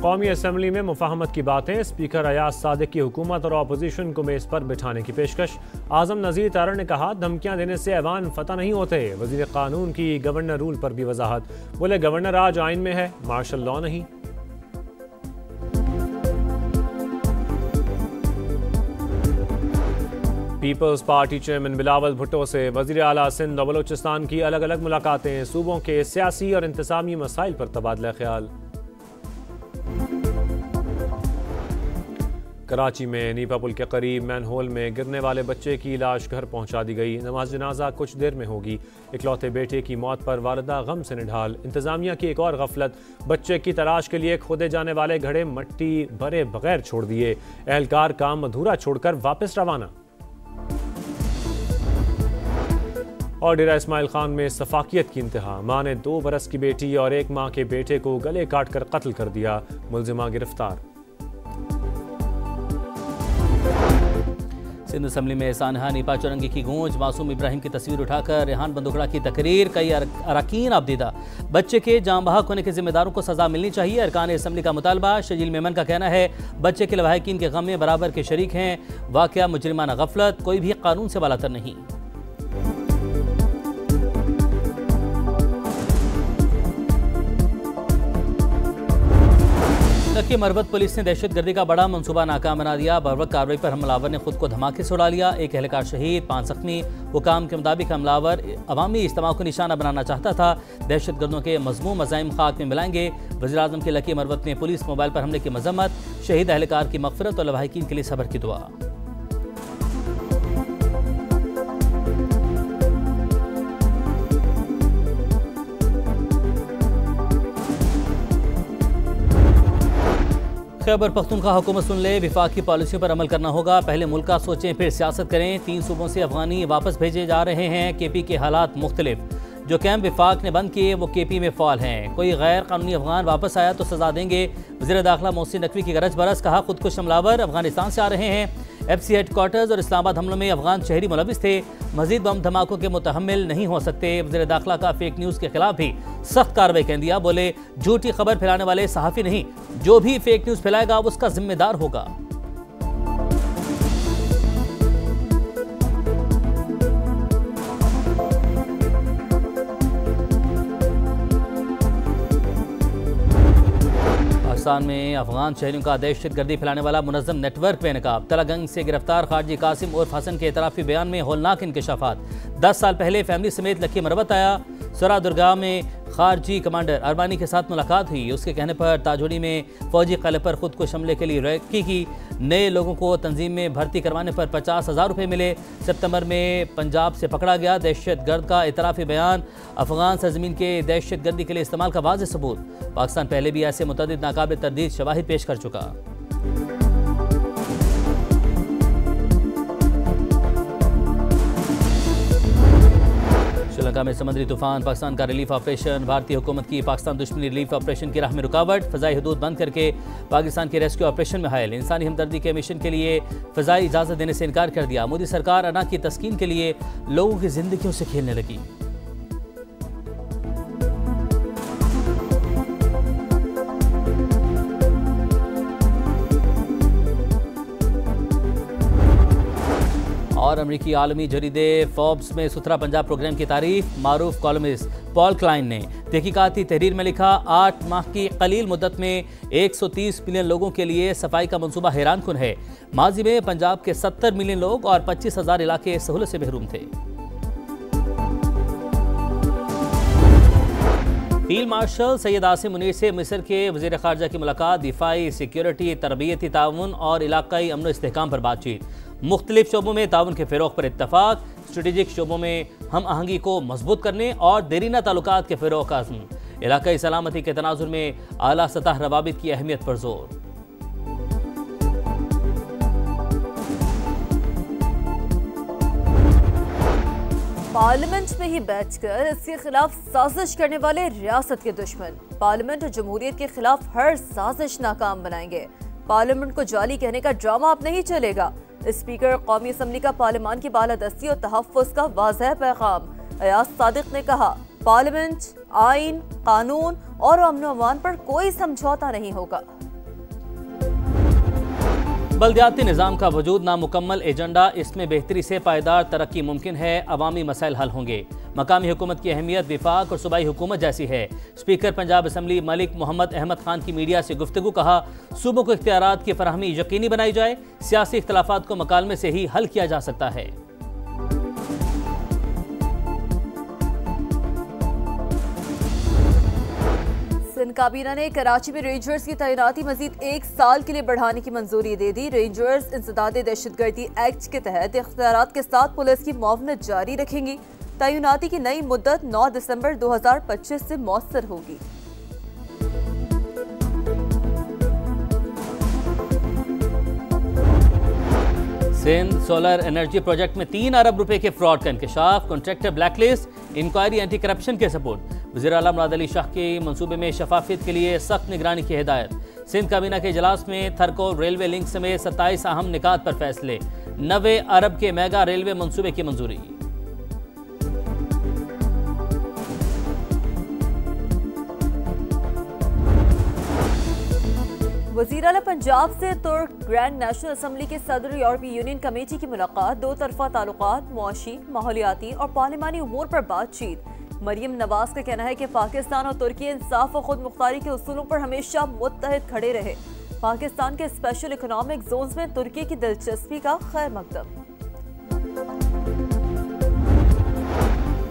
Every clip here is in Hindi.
कौमी असम्बली में मुफाहमत की बातें। स्पीकर अयाज सादिक की हुकूमत और अपोजिशन को मेज़ पर बिठाने की पेशकश। आज़म नज़ीर तारड़ ने कहा, धमकियां देने से ऐवान फतह नहीं होते। वज़ीर कानून की गवर्नर रूल पर भी वजाहत। बोले, गवर्नर राज आइन में है, मार्शल लॉ नहीं। People's Party chairman Bilawal Bhutto से वज़ीर आला सिंध और बलोचिस्तान की अलग अलग मुलाकातें। सूबों के सियासी और इंतज़ामी मसाइल पर तबादला ख्याल। कराची में नीपा पुल के करीब मैनहोल में गिरने वाले बच्चे की लाश घर पहुंचा दी गई। नमाज जनाजा कुछ देर में होगी। इकलौते बेटे की मौत पर वालिदा गम से निढाल। इंतजामिया की एक और गफलत, बच्चे की तलाश के लिए खोदे जाने वाले घड़े मट्टी भरे बगैर छोड़ दिए। एहलकार काम अधूरा छोड़कर वापस रवाना। और डेरा इस्माइल खान में सफाकियत की इंतहा। मां ने 2 बरस की बेटी और 1 माह के बेटे को गले काटकर कत्ल कर दिया। मुलजिमा गिरफ्तार। सिंध असम्बली में सानहा नीपा चौरंगी की गूंज। मासूम इब्राहिम की तस्वीर उठाकर रेहान बंदोखड़ा की तकरीर। कई अरकान आबदीदा। बच्चे के जाँ बहक होने के जिम्मेदारों को सजा मिलनी चाहिए। अरकान असम्बली का मुतालबा। शजील मेमन का कहना है, बच्चे के लवाहिकीन के गम में बराबर के शरीक हैं। वाकया मुजरिमाना गफलत, कोई भी कानून से बालातर नहीं। लकी मरवत पुलिस ने दहशतगर्दी का बड़ा मंसूबा नाकाम बना दिया। बर्वक कार्रवाई पर हमलावर ने खुद को धमाके से उड़ा लिया। 1 एहलकार शहीद, 5 जख्मी। हुकाम के मुताबिक हमलावर अवामी इज्तिमा को निशाना बनाना चाहता था। दहशतगर्दों के मजमूम मज़ाइम खाक में मिलाएंगे। वज़ीर आज़म के लकी मरवत ने पुलिस मोबाइल पर हमले की मजम्मत। शहीद एहलकार की मग़फ़िरत और लवाहिकीन के लिए सब्र की दुआ। खैबर पख्तूनख्वा हुकूमत सुन ले, विफाकी पॉलिसियों पर अमल करना होगा। पहले मुल्क का सोचें, फिर सियासत करें। 3 सूबों से अफगानी वापस भेजे जा रहे हैं। केपी के हालात मुख्तलिफ। जो कैंप विफाक ने बंद किए वो केपी में फ़ाल हैं। कोई गैर कानूनी अफगान वापस आया तो सजा देंगे। वज़ीर दाखिला मोहसिन नकवी की गरज बरस। कहा, खुदकुश हमलावर अफगानिस्तान से आ रहे हैं। FC हेडक्वार्टर्स और इस्लामाबाद हमलों में अफगान शहरी मुलविस थे। मजीद बम धमाकों के मुतहम्मिल नहीं हो सकते। वज़ीर दाखिला का फेक न्यूज़ के खिलाफ भी सख्त कार्रवाई कह दिया। बोले, झूठी खबर फैलाने वाले सहाफ़ी नहीं, जो भी फेक न्यूज़ फैलाएगा उसका जिम्मेदार होगा। पाकिस्तान में अफगान शहरियों का दहशतगर्दी फैलाने वाला मुनज़्ज़म नेटवर्क बेनकाब। तलागंज से गिरफ्तार खारजी कासिम उर्फ हसन के एतराफ़ी बयान में होलनाक इंकशाफात। 10 साल पहले फैमिली समेत लकी मरवत आया। सरा दुर्गा में खारजी कमांडर अरबानी के साथ मुलाकात हुई। उसके कहने पर ताजोड़ी में फौजी क़लअ पर खुदकुश हमले के लिए रैकी की। नए लोगों को तंजीम में भर्ती करवाने पर 50,000 रुपये मिले। सितंबर में पंजाब से पकड़ा गया दहशतगर्द का एतराफ़ी बयान। अफगान सरजमीन के दहशतगर्दी के लिए इस्तेमाल का वाज़ेह सबूत। पाकिस्तान पहले भी ऐसे मुतअद्दिद नाकाबिल तरदीद शवाहिद पेश कर चुका। श्रीलंका में समुद्री तूफान। पाकिस्तान का रिलीफ ऑपरेशन। भारतीय हुकूमत की पाकिस्तान दुश्मनी रिलीफ ऑपरेशन की राह में रुकावट। फ़ज़ाई हदूद बंद करके पाकिस्तान के रेस्क्यू ऑपरेशन में हायल। इंसानी हमदर्दी के मिशन के लिए फ़ज़ाई इजाज़त देने से इनकार कर दिया। मोदी सरकार अना की तस्कीन के लिए लोगों की ज़िंदगियों से खेलने लगी। और अमरीकी आलमी जरीदे फोर्ब्स में सुथरा पंजाब प्रोग्राम की तारीफ। मारूफ कॉलमिस्ट पॉल क्लाइन ने तहकीकाती तहरीर में लिखा, 8 माह की कलील मुद्दत में 130 मिलियन लोगों के लिए सफाई का मंसूबा हैरान कुन है। माजी में पंजाब के 70 मिलियन लोग और 25,000 इलाके सहूलत से महरूम थे। फील्ड मार्शल सैयद आसिम मुनीर से मिस्र के वज़ीर ख़ारजा की मुलाकात। दिफाई, सिक्योरिटी, तरबियती ताउन और इलाकाई अमन इस्तेहकाम पर बातचीत। मुख्तलिफ शोबों में ताउन के फ़रोग़ पर इत्तफ़ाक़। स्ट्रेटेजिक शोबों में हम आहंगी को मजबूत करने और देरीना ताल्लुकात के फ़रोग़ का अज़्म। इलाकाई सलामती के तनाज़ुर में आला सतह रवाबित की अहमियत पर जोर। पार्लियामेंट में ही बैठकर इसके खिलाफ साजिश करने वाले रियासत के दुश्मन पार्लियामेंट और जमहूरियत के खिलाफ हर साजिश नाकाम बनाएंगे। पार्लियामेंट को जाली कहने का ड्रामा अब नहीं चलेगा। स्पीकर कौमी असम्बली का पार्लियामान की बालादस्ती और तहफ़्फ़ुज़ का वाज़ेह पैगाम। अयाज सादिक ने कहा, पार्लियामेंट, आइन, कानून और अमन व अमान पर कोई समझौता नहीं होगा। बल्दियाती निज़ाम का वजूद नामुकम्मल एजेंडा, इसमें बेहतरी से पायदार तरक्की मुमकिन है, अवामी मसाइल हल होंगे। मकामी हुकूमत की अहमियत विफाक और सूबाई हुकूमत जैसी है। स्पीकर पंजाब असम्बली मलिक मोहम्मद अहमद खान की मीडिया से गुफ्तगू, कहा सूबों को इख्तियारात की फराहमी यकीनी बनाई जाए, सियासी इख्तलाफात को मकालमे से ही हल किया जा सकता है। सिंध काबीना ने कराची में रेंजर्स की तैनाती मजीद 1 साल के लिए बढ़ाने की मंजूरी दे दी। रेंजर्स इंसदाद दहशतगर्दी एक्ट के तहत इख्तियारात के साथ पुलिस की मुआवनत जारी रखेंगी। तैनाती की नई मुद्दत 9 दिसंबर 2025 से मौसर होगी। सिंध सोलर एनर्जी प्रोजेक्ट में 3 अरब रुपए के फ्रॉड का इंकशाफ, contractor blacklist, inquiry anti corruption के सपोर्ट। वज़ीर आला मुराद अली शाह के मंसूबे में शफाफियत के लिए सख्त निगरानी की हिदायत। सिंध काबीना के इजलास में थरकोल रेलवे लिंक समेत 27 अहम निकात पर फैसले। 90 अरब के मेगा रेलवे मंसूबे की मंजूरी। वज़ीर आला पंजाब से तुर्क ग्रैंड नेशनल असम्बली के सदर यूरोपीय यूनियन कमेटी की मुलाकात। 2 तरफा ताल्लुकात, मुआशी, माहौलियाती और पार्लिमानी उमूर पर बातचीत। मरियम नवाज का कहना है कि पाकिस्तान और तुर्की इंसाफ और खुद मुख्तारी के उसूलों पर हमेशा मुत्तहिद खड़े रहे। पाकिस्तान के स्पेशल इकोनॉमिक जोन्स में तुर्की की दिलचस्पी का खैर मकदम।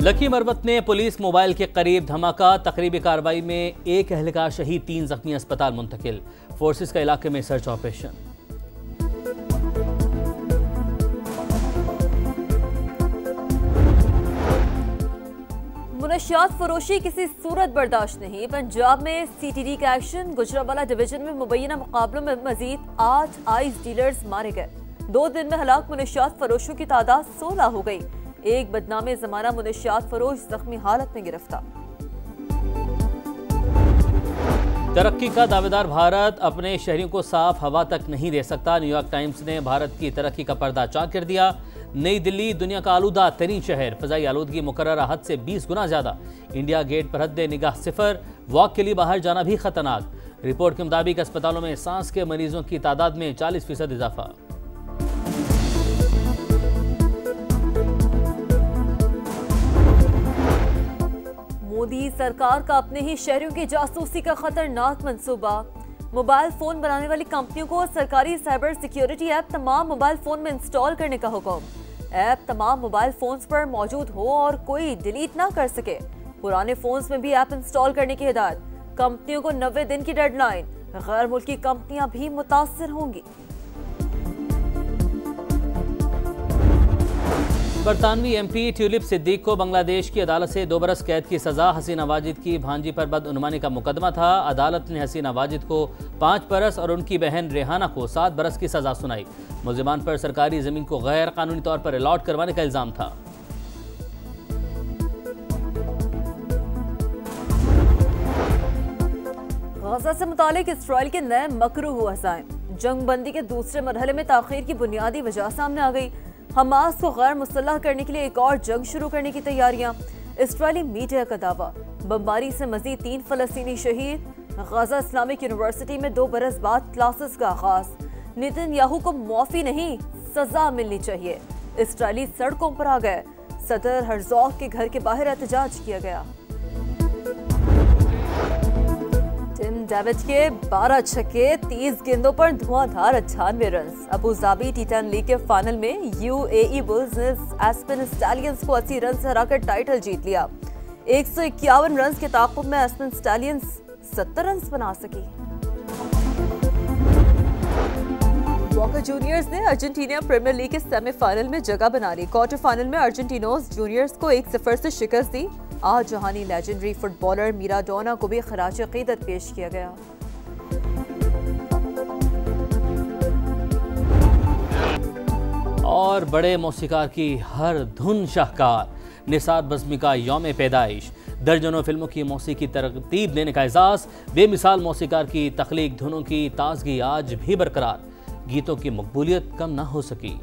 लकी मरवत में पुलिस मोबाइल के करीब धमाका, तकरीबी कार्रवाई में 1 एहलकार शहीद, 3 जख्मी अस्पताल मुंतकिल। फोर्सेस का इलाके में सर्च ऑपरेशन। मुनशियात फरोशी किसी सूरत बर्दाश्त नहीं। पंजाब में CTD का एक्शन। गुजरावाला डिवीजन में मुबैना मुकाबलों में मजीद 8 आइस डीलर्स मारे गए। 2 दिन में हलाक मुनशियात फरोशों की तादाद 16 हो गई। एक बदनामे जमाना मुनशियात फरोश जख्मी हालत में गिरफ्तार। तरक्की का दावेदार भारत अपने शहरियों को साफ हवा तक नहीं दे सकता। न्यूयॉर्क टाइम्स ने भारत की तरक्की का पर्दा चाक कर दिया। नई दिल्ली दुनिया का आलूदा तरीन शहर, फजाई आलूदगी मुकर्ररा हद से 20 गुना ज्यादा। इंडिया गेट पर हद निगाह 0, वॉक के लिए बाहर जाना भी खतरनाक। रिपोर्ट के मुताबिक अस्पतालों में सांस के मरीजों की तादाद में 40% इजाफा। मोदी सरकार का अपने ही शहरों की जासूसी का खतरनाक मंसूबा। मोबाइल फोन बनाने वाली कंपनियों को सरकारी साइबर सिक्योरिटी ऐप तमाम मोबाइल फोन में इंस्टॉल करने का हुक्म। ऐप तमाम मोबाइल फोन्स पर मौजूद हो और कोई डिलीट ना कर सके। पुराने फोन्स में भी ऐप इंस्टॉल करने की हिदायत। कंपनियों को 90 दिन की डेडलाइन। गैर मुल्की कंपनियां भी मुतासर होंगी। बरतानवी MP ट्यूलिप सिद्दीक को बांग्लादेश की अदालत से 2 बरस कैद की सजा। हसीना वाजिद की भांजी पर बदउनवानी का मुकदमा था। अदालत ने हसीना वाजिद को 5 बरस और उनकी बहन रेहाना को 7 बरस की सजा सुनाई। मुल्जिमान पर सरकारी जमीन को गैर कानूनी तौर पर अलॉट करवाने का इल्जाम था। गाजा से मुतालिक इसराइल के नए मकरूह वज़ाइम। जंग बंदी के दूसरे मरहले में ताखीर की बुनियादी वजह सामने आ गई। हमास को गैर मुसल्लह करने के लिए एक और जंग शुरू करने की तैयारियां। इसराइली मीडिया का दावा। बमबारी से मजीद 3 फलस्तीनी शहीद। गाजा इस्लामिक यूनिवर्सिटी में 2 बरस बाद क्लासेस का आगाज। नेतन्याहू को मुआफी नहीं, सजा मिलनी चाहिए। इसराइली सड़कों पर आ गए। सदर हर्जोग के घर के बाहर एहतजाज किया गया। टिम डेविड के 12 छक्के, 30 गेंदों पर धुआंधार 98 run. Abu Dhabi T10 league के फाइनल में UAE बुल्स ने एस्पेन स्टैलियंस को 80 रन से हराकर टाइटल जीत लिया। 151 रन के ताक़ुब में एस्पेन स्टैलियंस 70 रन बना सकी। बोका जूनियर्स ने अर्जेंटीना प्रीमियर लीग के सेमीफाइनल में जगह बना ली। क्वार्टर फाइनल में अर्जेंटिनोस जूनियर्स को 1-0 से शिकस्त दी। आज जहानी लेजेंडरी फुटबॉलर मिराडोना को भी खराज अकीदत पेश किया गया। और बड़े मौसीकार की हर धुन शाहकार। निसार बज़्मी का यौम पैदाइश। दर्जनों फिल्मों की मौसीकी तरतीब देने का एजाज़। बेमिसाल मौसीकार की तख्लीक, धुनों की ताजगी आज भी बरकरार। गीतों की मकबूलियत कम ना हो सकी।